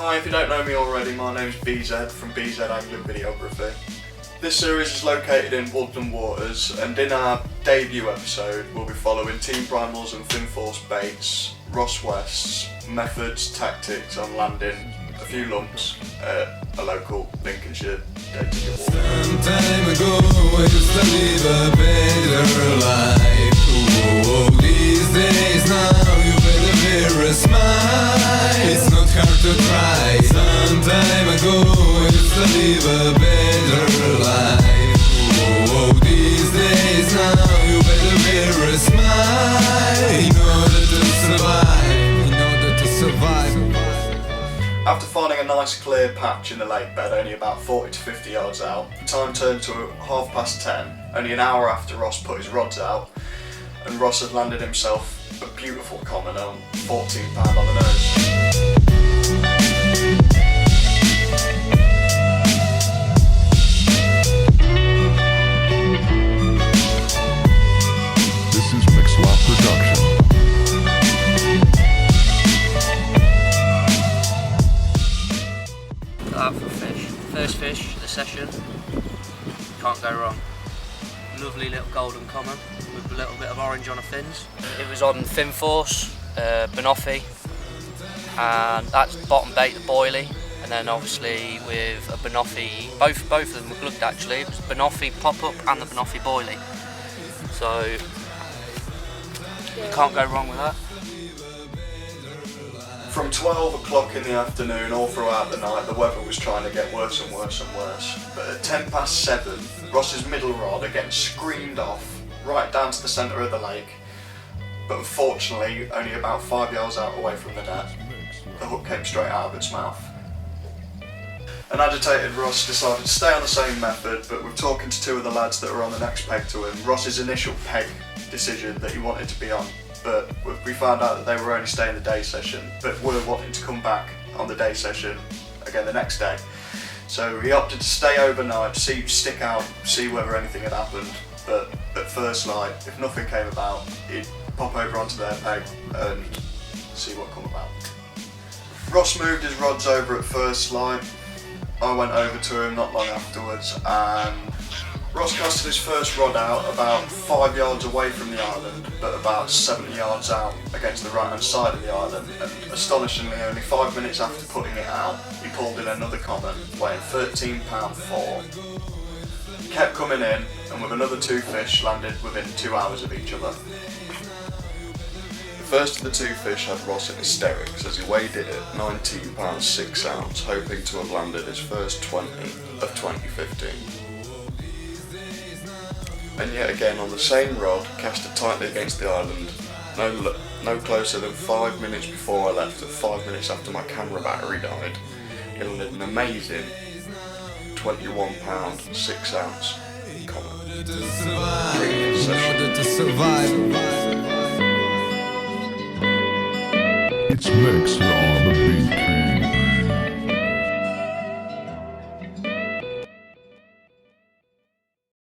Hi, if you don't know me already, my name's BZ from BZ Angling Videography. This series is located in Woodland Waters, and in our debut episode we'll be following Team Primal's and Finforce baits, Ross West's methods, tactics on landing a few lumps at a local Lincolnshire Dayticket Water. Some time ago I used to live a better life. Oh, these days now you better wear a smile. It's not hard to try. Some time ago I used to live a better life. Oh, these days now you better wear a smile in order to survive. In order to survive. After finding a nice clear patch in the lake bed only about 40 to 50 yards out, the time turned to 10:30, only an hour after Ross put his rods out, and Ross had landed himself a beautiful common on 14 pound on the nose. Out for a fish. First fish of the session. Can't go wrong. Lovely little golden common with a little bit of orange on the fins. It was on Finforce, Banoffee, and that's bottom bait, the boilie. And then obviously with a Banoffee, both of them were glugged actually. It was Banoffee pop-up and the Banoffee boilie. So you can't go wrong with that. From 12 o'clock in the afternoon all throughout the night, the weather was trying to get worse and worse and worse. But at 7:10, Ross's middle rod again screamed off right down to the centre of the lake. But unfortunately, only about 5 yards out away from the net, the hook came straight out of its mouth. An agitated Ross decided to stay on the same method, but with talking to two of the lads that were on the next peg to him, Ross's initial peg decision that he wanted to be on, but we found out that they were only staying the day session, but were wanting to come back on the day session again the next day. So he opted to stay overnight, stick out, see whether anything had happened, but at first light, if nothing came about, he'd pop over onto their peg and see what come about. Ross moved his rods over at first light. I went over to him not long afterwards, and Ross casted his first rod out about 5 yards away from the island, but about 70 yards out against the right hand side of the island, and astonishingly only 5 minutes after putting it out, he pulled in another common weighing 13 pound 4. He kept coming in, and with another two fish landed within 2 hours of each other. The first of the two fish had Ross in hysterics as he weighed it at 19 pounds 6 ounce, hoping to have landed his first 20 of 2015. And yet again on the same rod, casted tightly against the island, no closer than 5 minutes before I left and 5 minutes after my camera battery died, he landed an amazing 21 pound 6 ounce common. It's Mix on the beat.